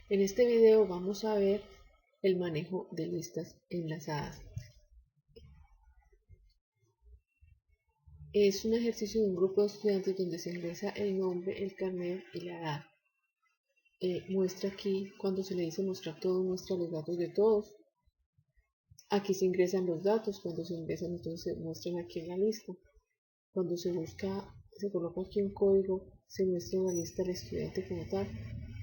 En este video vamos a ver el manejo de listas enlazadas. Es un ejercicio de un grupo de estudiantes donde se ingresa el nombre, el carnet y la edad. Muestra aquí, cuando se le dice mostrar todo, muestra los datos de todos. Aquí se ingresan los datos, cuando se ingresan entonces se muestran aquí en la lista. Cuando se busca, se coloca aquí un código, se muestra en la lista del estudiante como tal.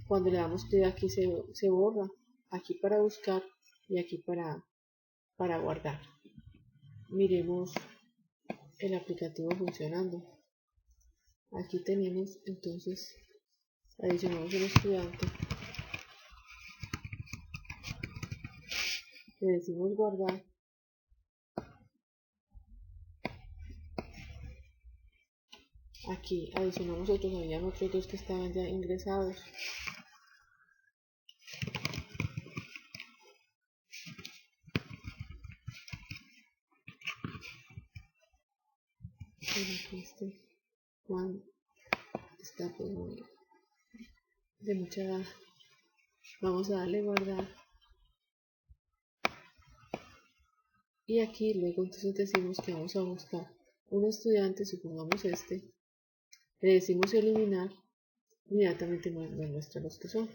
Cuando le damos clic aquí se borra, aquí para buscar y aquí para guardar. Miremos el aplicativo funcionando. Aquí tenemos entonces, adicionamos un estudiante, le decimos guardar. Aquí adicionamos otros, habían otros dos que estaban ya ingresados. Aquí este Juan está pues de mucha edad. Vamos a darle guardar. Y aquí luego entonces decimos que vamos a buscar un estudiante, supongamos este. Le decimos eliminar, inmediatamente nos muestra los que son.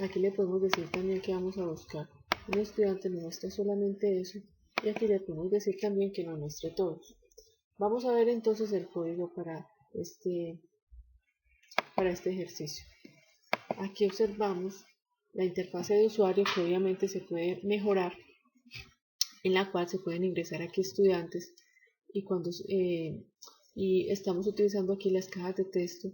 Aquí le podemos decir también que vamos a buscar un estudiante, nos muestra solamente eso. Y aquí le podemos decir también que nos muestre todos. Vamos a ver entonces el código para este ejercicio. Aquí observamos la interfase de usuario que obviamente se puede mejorar, en la cual se pueden ingresar aquí estudiantes y estamos utilizando aquí las cajas de texto,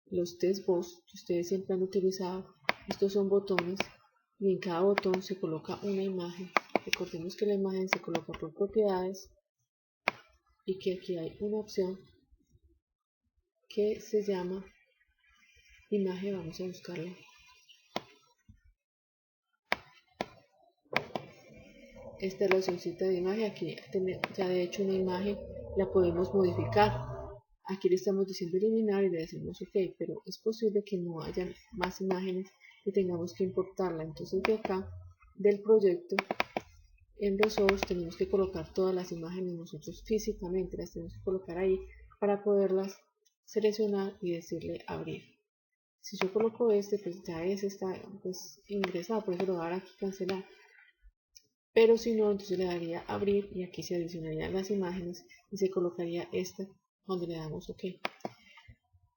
los test box que ustedes siempre han utilizado. Estos son botones y en cada botón se coloca una imagen. Recordemos que la imagen se coloca por propiedades y que aquí hay una opción que se llama imagen. Vamos a buscarla. Esta es la opcióncita de imagen. Aquí ya de hecho una imagen la podemos modificar. Aquí le estamos diciendo eliminar y le decimos ok, pero es posible que no haya más imágenes y tengamos que importarla. Entonces de acá del proyecto en Resource tenemos que colocar todas las imágenes nosotros físicamente, las tenemos que colocar ahí para poderlas seleccionar y decirle abrir. Si yo coloco este, pues ya ese está pues ingresado, por eso lo voy a dar aquí cancelar. Pero si no, entonces le daría abrir y aquí se adicionarían las imágenes y se colocaría esta cuando le damos ok.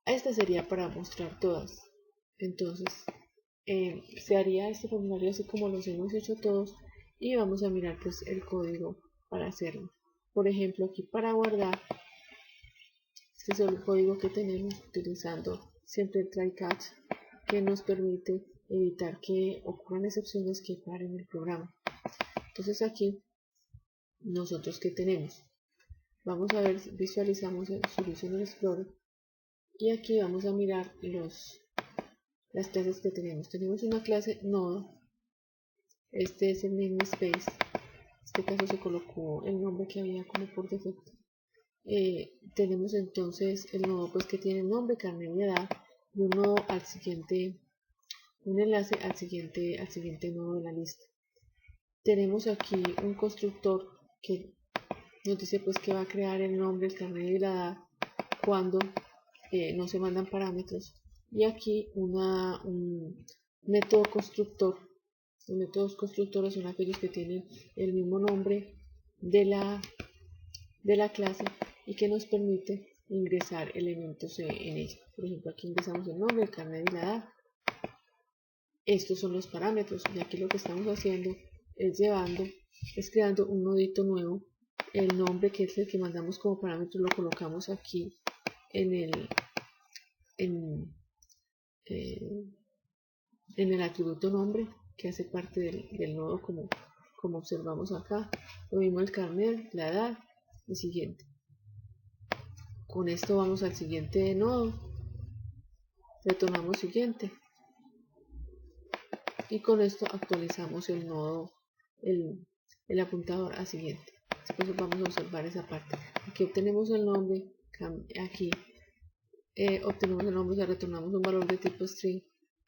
Esta sería para mostrar todas. Entonces se haría este formulario así como los hemos hecho todos y vamos a mirar pues el código para hacerlo. Por ejemplo, aquí para guardar, este es el código que tenemos utilizando siempre el try catch, que nos permite evitar que ocurran excepciones que paren el programa. Entonces aquí nosotros que tenemos, vamos a ver, visualizamos el Solution Explorer y aquí vamos a mirar las clases que tenemos. Tenemos una clase nodo, este es el namespace, en este caso se colocó el nombre que había como por defecto. Tenemos entonces el nodo pues que tiene nombre, carnet y edad, y un nodo al siguiente, un enlace al siguiente nodo de la lista. Tenemos aquí un constructor que nos dice pues que va a crear el nombre, el carnet y la edad cuando no se mandan parámetros, y aquí un método constructor. Los métodos constructores son aquellos que tienen el mismo nombre de la clase y que nos permite ingresar elementos en ella. Por ejemplo, aquí ingresamos el nombre, el carnet y la edad. Estos son los parámetros y aquí lo que estamos haciendo es creando un nodito nuevo. El nombre, que es el que mandamos como parámetro, lo colocamos aquí en el atributo nombre, que hace parte del nodo como observamos acá. Lo mismo el carnet, la edad y siguiente. Con esto vamos al siguiente nodo, retornamos siguiente y con esto actualizamos el nodo, el apuntador a siguiente. Después vamos a observar esa parte. Aquí obtenemos el nombre, aquí obtenemos el nombre, o sea, retornamos un valor de tipo string.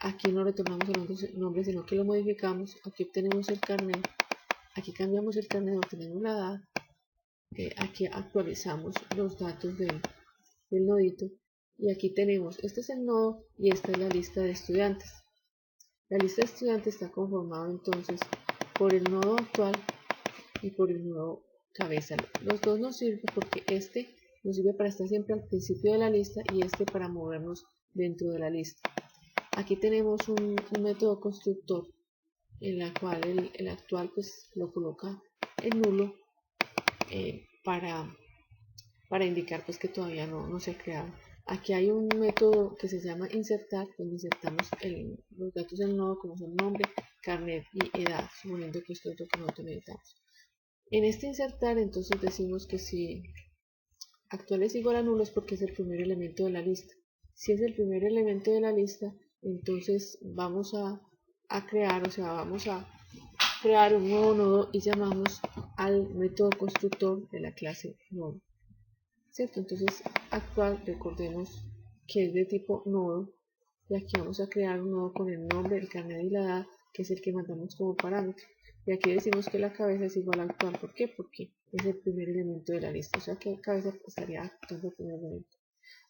aquí no retornamos el nombre, sino que lo modificamos. Aquí obtenemos el carnet, aquí cambiamos el carnet, obtenemos la edad, aquí actualizamos los datos del nodito, y aquí tenemos, este es el nodo y esta es la lista de estudiantes. La lista de estudiantes está conformada entonces por el nodo actual y por el nodo cabeza. Los dos nos sirven porque este nos sirve para estar siempre al principio de la lista y este para movernos dentro de la lista. Aquí tenemos un método constructor en la cual el actual pues lo coloca en nulo para indicar pues que todavía no se ha creado. Aquí hay un método que se llama insertar, donde insertamos los datos del nodo como son nombre, carnet y edad, suponiendo que esto es lo que nosotros necesitamos. En este insertar entonces decimos que si actual es igual a nulo es porque es el primer elemento de la lista. Si es el primer elemento de la lista, entonces vamos a crear un nuevo nodo y llamamos al método constructor de la clase nodo. ¿Cierto? Entonces actual, recordemos que es de tipo nodo, y aquí vamos a crear un nodo con el nombre, el carnet y la edad, que es el que mandamos como parámetro. Y aquí decimos que la cabeza es igual a actual. ¿Por qué? Porque es el primer elemento de la lista, o sea que la cabeza estaría actuando el primer elemento.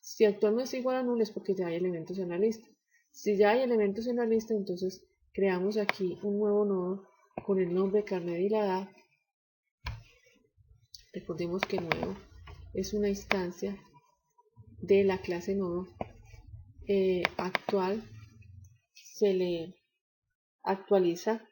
Si actual no es igual a nulo es porque ya hay elementos en la lista. Si ya hay elementos en la lista, entonces creamos aquí un nuevo nodo con el nombre, carnet y la edad. Recordemos que nuevo es una instancia de la clase nodo. Actual se le actualiza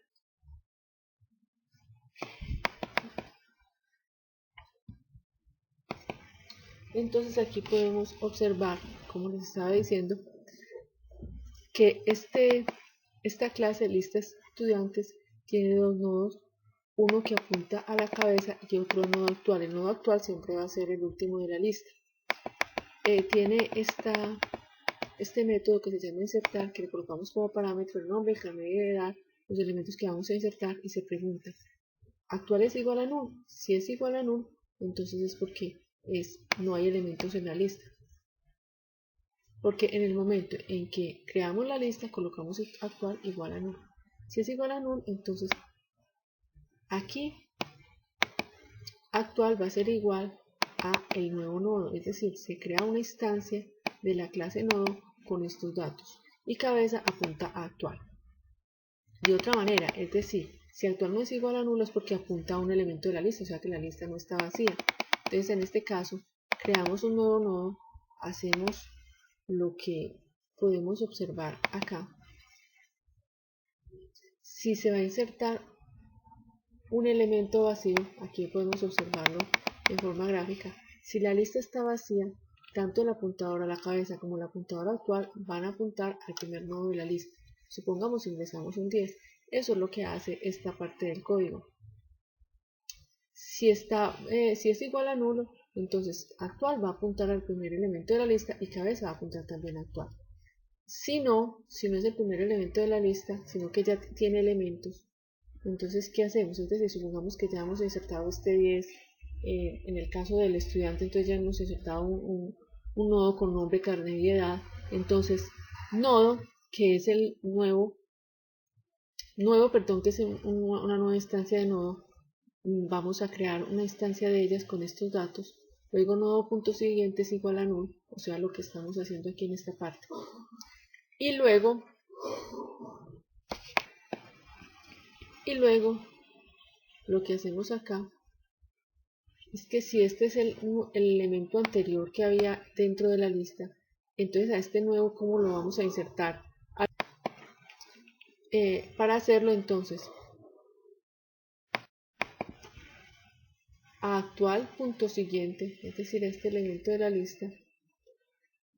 entonces aquí podemos observar, como les estaba diciendo, que esta clase lista de estudiantes tiene dos nodos, uno que apunta a la cabeza y otro nodo actual. El nodo actual siempre va a ser el último de la lista. Tiene este método que se llama insertar, que le colocamos como parámetro el nombre, el carnet de edad, los elementos que vamos a insertar, y se pregunta, ¿actual es igual a null? Si es igual a null, entonces es porque no hay elementos en la lista. Porque en el momento en que creamos la lista, colocamos actual igual a null. Si es igual a null, entonces aquí actual va a ser igual a el nuevo nodo, es decir, se crea una instancia de la clase nodo con estos datos y cabeza apunta a actual. De otra manera, es decir, si actual no es igual a nulo es porque apunta a un elemento de la lista, o sea que la lista no está vacía. Entonces en este caso creamos un nuevo nodo, hacemos lo que podemos observar acá. Si se va a insertar un elemento vacío, aquí podemos observarlo en forma gráfica. Si la lista está vacía, tanto el apuntador a la cabeza como el apuntador actual van a apuntar al primer nodo de la lista. Supongamos ingresamos un 10. Eso es lo que hace esta parte del código. Si es igual a nulo, entonces actual va a apuntar al primer elemento de la lista y cabeza va a apuntar también a actual. Si no es el primer elemento de la lista, sino que ya tiene elementos, entonces ¿qué hacemos? Es decir, supongamos que ya hemos insertado este 10, en el caso del estudiante, entonces ya hemos insertado un nodo con nombre, carnet y edad. Entonces, nodo, que es el que es una nueva instancia de nodo, vamos a crear una instancia de ellas con estos datos. Luego nodo punto siguiente es igual a null, o sea lo que estamos haciendo aquí en esta parte. Y luego lo que hacemos acá es que si este es el elemento anterior que había dentro de la lista, entonces a este nuevo, ¿cómo lo vamos a insertar? Para hacerlo entonces, a actual punto siguiente, es decir, este elemento de la lista,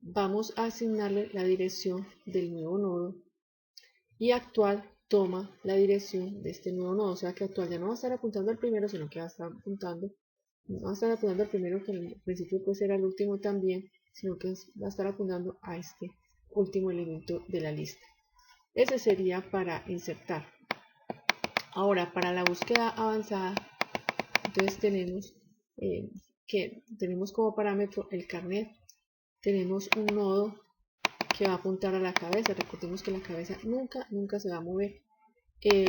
vamos a asignarle la dirección del nuevo nodo, y actual toma la dirección de este nuevo nodo, o sea que actual ya no va a estar apuntando al primero, sino que va a estar apuntando al primero, que en principio puede ser al último también, sino que va a estar apuntando a este último elemento de la lista. Ese sería para insertar. Ahora, para la búsqueda avanzada, entonces tenemos como parámetro el carnet, tenemos un nodo que va a apuntar a la cabeza. Recordemos que la cabeza nunca se va a mover.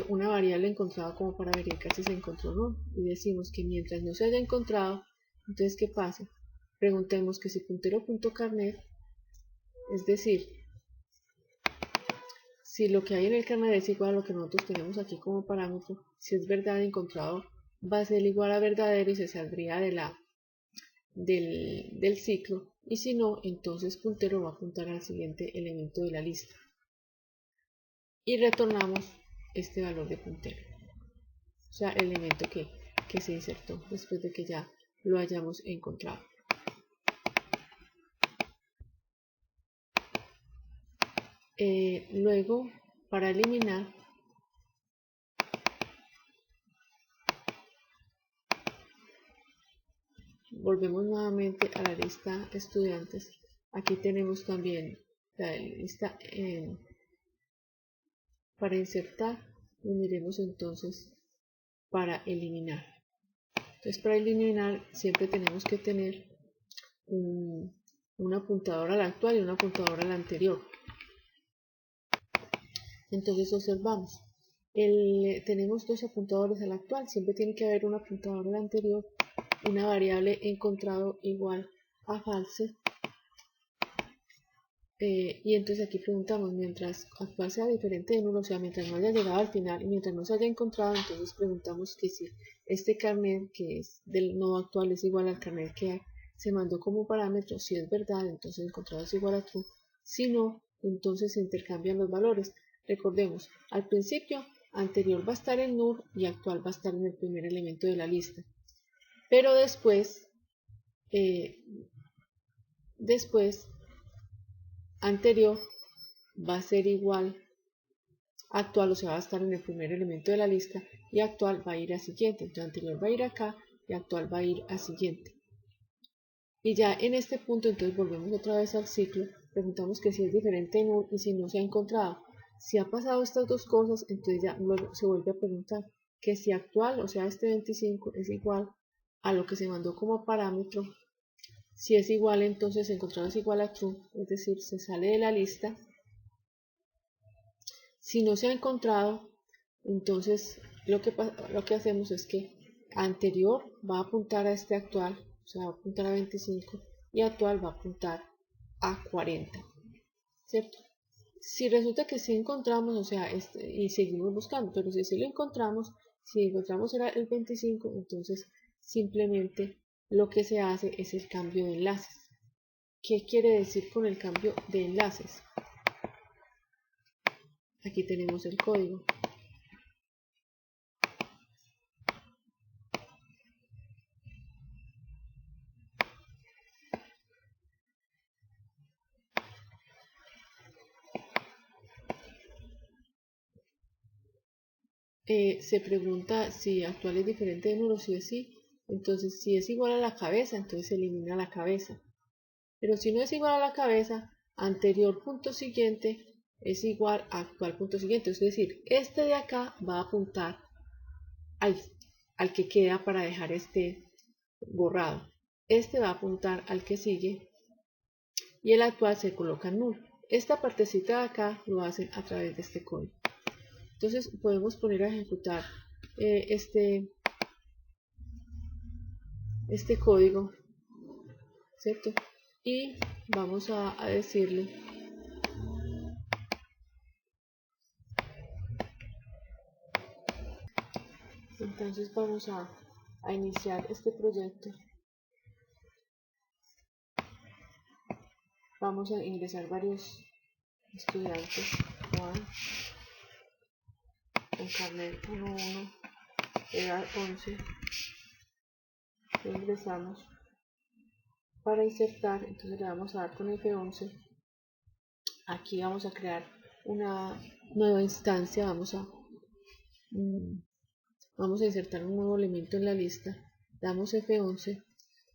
Una variable encontrada como para verificar si se encontró o no. Y decimos que mientras no se haya encontrado, entonces ¿qué pasa? Preguntemos que si puntero.carnet, es decir, si lo que hay en el carnet es igual a lo que nosotros tenemos aquí como parámetro, si es verdad encontrado, va a ser igual a verdadero y se saldría del ciclo, y si no, entonces puntero va a apuntar al siguiente elemento de la lista. Y retornamos este valor de puntero, o sea, el elemento que se insertó después de que ya lo hayamos encontrado. Luego, para eliminar, volvemos nuevamente a la lista estudiantes. Aquí tenemos también la lista para insertar, y miremos entonces para eliminar. Entonces, para eliminar siempre tenemos que tener un apuntador al actual y un apuntador al anterior. Entonces observamos, tenemos dos apuntadores al actual, siempre tiene que haber un apuntador al anterior, una variable encontrado igual a false, y entonces aquí preguntamos, mientras actual sea diferente de nulo, o sea, mientras no haya llegado al final y mientras no se haya encontrado, entonces preguntamos que si este carnet que es del nodo actual es igual al carnet que se mandó como parámetro. Si es verdad, entonces encontrado es igual a true, si no, entonces se intercambian los valores. Recordemos, al principio anterior va a estar en null y actual va a estar en el primer elemento de la lista, pero después anterior va a ser igual a actual, o sea, va a estar en el primer elemento de la lista, y actual va a ir a siguiente. Entonces anterior va a ir acá y actual va a ir a siguiente. Y ya en este punto entonces volvemos otra vez al ciclo, preguntamos que si es diferente de null y si no se ha encontrado. Si ha pasado estas dos cosas, entonces ya luego se vuelve a preguntar que si actual, o sea, este 25 es igual a lo que se mandó como parámetro. Si es igual, entonces encontrado es igual a true, es decir, se sale de la lista. Si no se ha encontrado, entonces lo que hacemos es que anterior va a apuntar a este actual, o sea, va a apuntar a 25, y actual va a apuntar a 40, ¿cierto? Si resulta que sí encontramos, o sea, y seguimos buscando, pero si sí lo encontramos, si encontramos era el 25, entonces simplemente lo que se hace es el cambio de enlaces. ¿Qué quiere decir con el cambio de enlaces? Aquí tenemos el código. Se pregunta si actual es diferente de nulo, si es sí. Entonces, si es igual a la cabeza, entonces se elimina la cabeza. Pero si no es igual a la cabeza, anterior punto siguiente es igual a actual punto siguiente. Es decir, este de acá va a apuntar al que queda para dejar este borrado. Este va a apuntar al que sigue y el actual se coloca en nulo. Esta partecita de acá lo hacen a través de este código. Entonces podemos poner a ejecutar este código, ¿cierto? Y vamos a decirle entonces vamos a iniciar este proyecto. Vamos a ingresar varios estudiantes. Juan, con carnet 11, edad 11. Lo ingresamos para insertar. Entonces le vamos a dar con F11. Aquí vamos a crear una nueva instancia. Vamos a insertar un nuevo elemento en la lista. Damos F11.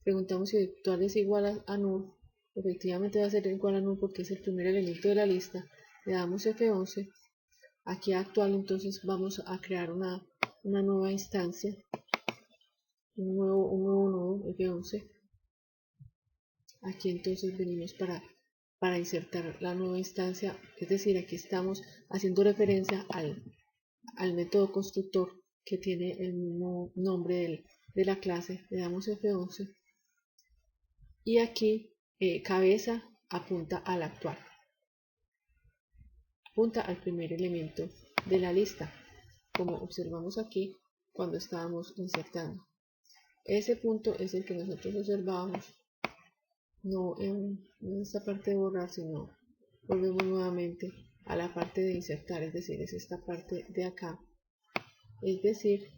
Preguntamos si actual es igual a null. Efectivamente va a ser igual a null porque es el primer elemento de la lista. Le damos F11. Aquí actual, entonces vamos a crear una nueva instancia, un nuevo nodo F11. Aquí entonces venimos para para insertar la nueva instancia, es decir, aquí estamos haciendo referencia al método constructor que tiene el mismo nombre de la clase. Le damos F11 y aquí cabeza apunta al actual, apunta al primer elemento de la lista, como observamos aquí cuando estábamos insertando. Ese punto es el que nosotros observábamos, no en esta parte de borrar, sino volvemos nuevamente a la parte de insertar, es decir, es esta parte de acá, es decir,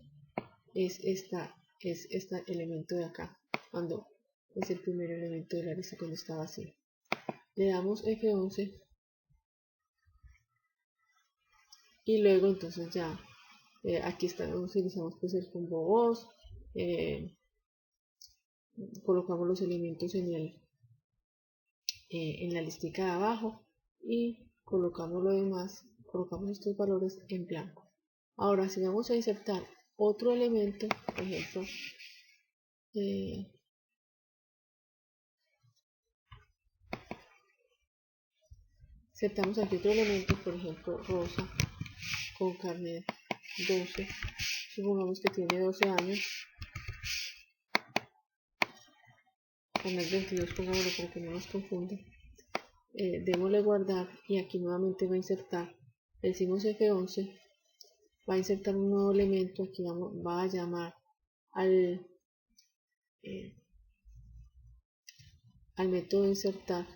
es este elemento de acá, cuando es el primer elemento de la lista cuando está vacío. Le damos F11 y luego entonces ya aquí utilizamos pues el combo voz, colocamos los elementos en la listica de abajo y colocamos lo demás, colocamos estos valores en blanco. Ahora si vamos a insertar otro elemento, por ejemplo, insertamos aquí otro elemento, por ejemplo rosa con carnet 12, supongamos que tiene 12 años, carnet 22, pongámoslo para que no nos confunda. Démosle guardar y aquí nuevamente va a insertar, le decimos F11, va a insertar un nuevo elemento, aquí va a llamar al método de insertar,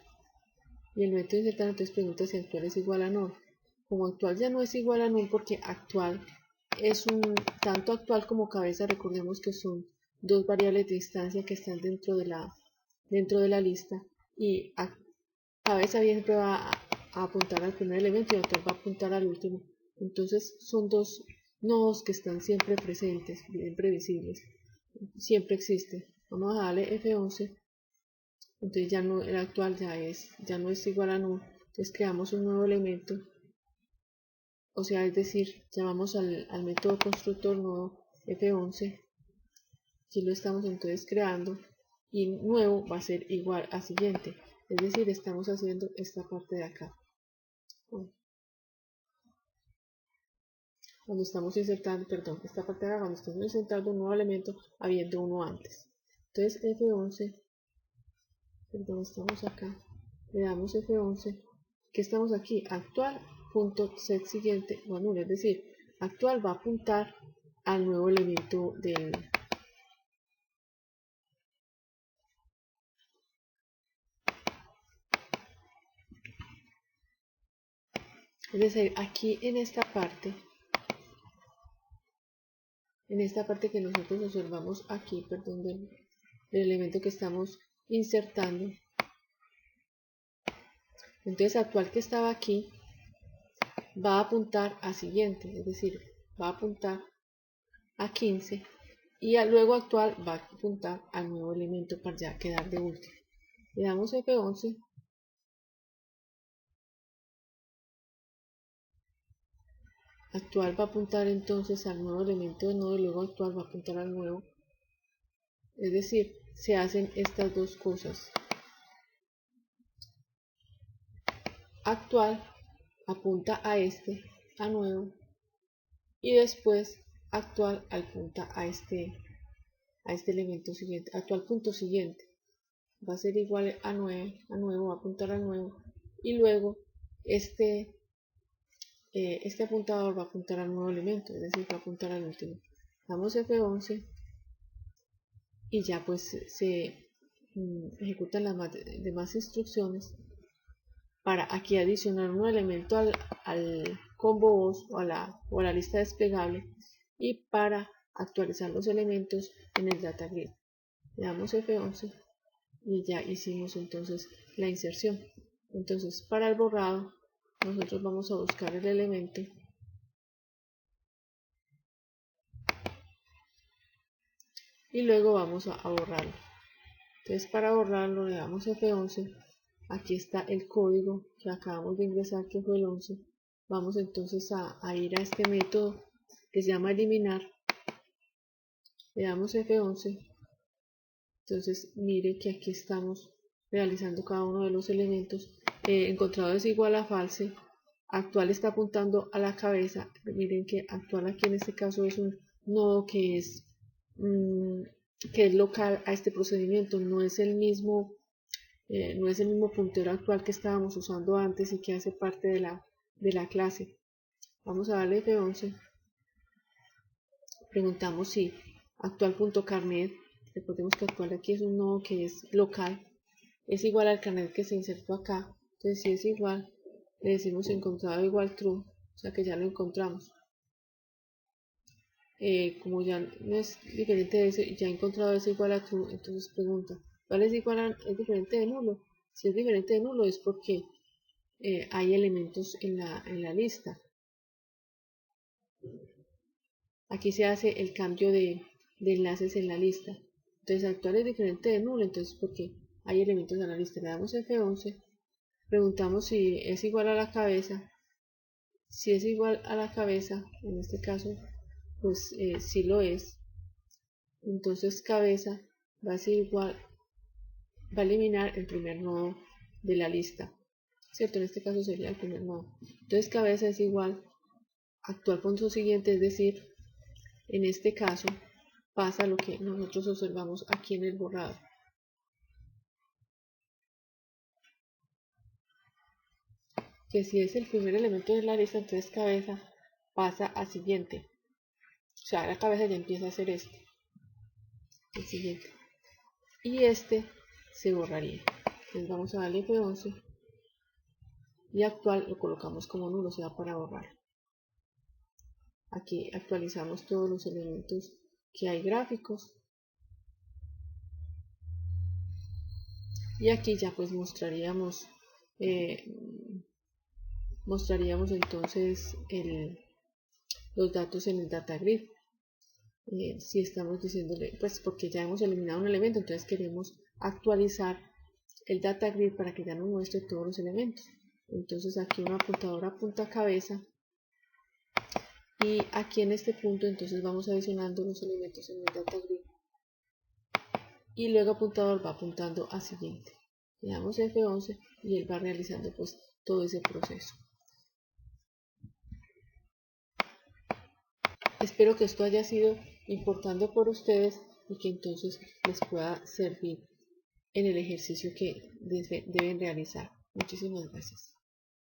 y el método de insertar entonces pregunta si actual es igual a null. Como actual ya no es igual a null porque actual es tanto actual como cabeza, recordemos que son dos variables de instancia que están dentro de la lista, y cabeza siempre va a apuntar al primer elemento y actual va a apuntar al último. Entonces son dos nodos que están siempre presentes, bien previsibles, siempre existe. Vamos a darle F11, entonces ya no, el actual ya no es igual a null, entonces creamos un nuevo elemento, o sea, es decir, llamamos al método constructor nuevo F11, aquí lo estamos entonces creando, y nuevo va a ser igual a siguiente, es decir, estamos haciendo esta parte de acá. Cuando estamos insertando, perdón, esta parte de acá, cuando estamos insertando un nuevo elemento habiendo uno antes. Entonces F11, perdón, estamos acá, le damos F11, que estamos aquí, actual.set siguiente o null, es decir, actual va a apuntar al nuevo elemento del es decir, aquí en esta parte que nosotros observamos aquí, perdón, del elemento que estamos insertando, entonces actual que estaba aquí va a apuntar a siguiente, es decir, va a apuntar a 15 y luego actual va a apuntar al nuevo elemento para ya quedar de último. Le damos F11, actual va a apuntar entonces al nuevo elemento de nodo y luego actual va a apuntar al nuevo, es decir, se hacen estas dos cosas. Actual apunta a nuevo, y después actual apunta a este elemento siguiente, actual punto siguiente va a ser igual a nuevo, va a apuntar al nuevo, y luego este apuntador va a apuntar al nuevo elemento, es decir, va a apuntar al último. Damos F11 y ya pues se ejecutan las demás instrucciones para aquí adicionar un elemento al combo voz o a la lista desplegable, y para actualizar los elementos en el data grid. Le damos F11 y ya hicimos entonces la inserción. Entonces para el borrado nosotros vamos a buscar el elemento y luego vamos a borrarlo. Entonces para borrarlo le damos F11, aquí está el código que acabamos de ingresar que fue el 11. Vamos entonces a ir a este método que se llama eliminar, le damos F11, entonces mire que aquí estamos realizando cada uno de los elementos encontrado es igual a false, actual está apuntando a la cabeza. Miren que actual aquí en este caso es un nodo que es local a este procedimiento, no es el mismo puntero actual que estábamos usando antes y que hace parte de la clase. Vamos a darle F11. Preguntamos si actual.carnet, recordemos que actual aquí es un nodo que es local, es igual al carnet que se insertó acá. Entonces si es igual, le decimos encontrado igual true, o sea que ya lo encontramos. Como ya no es diferente de ese, ya encontrado es igual a true, entonces pregunta, ¿cuál es igual a, es diferente de nulo? Si es diferente de nulo es porque hay elementos en la lista. Aquí se hace el cambio de enlaces en la lista. Entonces actual es diferente de nulo, entonces porque hay elementos en la lista. Le damos F11, preguntamos si es igual a la cabeza. Si es igual a la cabeza, en este caso, pues sí lo es. Entonces cabeza va a ser igual, va a eliminar el primer nodo de la lista, ¿cierto? En este caso sería el primer nodo. Entonces cabeza es igual actual punto siguiente, es decir, en este caso pasa lo que nosotros observamos aquí en el borrado. Que si es el primer elemento de la lista, entonces cabeza pasa a siguiente. O sea, la cabeza ya empieza a hacer el siguiente. Y este se borraría. Entonces vamos a darle F11 y actual lo colocamos como nulo, o sea, para borrar. Aquí actualizamos todos los elementos que hay gráficos. Y aquí ya pues mostraríamos entonces los datos en el data grid. Si estamos diciéndole, pues porque ya hemos eliminado un elemento, entonces queremos actualizar el data grid para que ya nos muestre todos los elementos. Entonces aquí un apuntador apunta a cabeza y aquí en este punto entonces vamos adicionando los elementos en el data grid y luego apuntador va apuntando a siguiente. Le damos F11 y él va realizando pues todo ese proceso. Espero que esto haya sido importante por ustedes y que entonces les pueda servir en el ejercicio que deben realizar. Muchísimas gracias.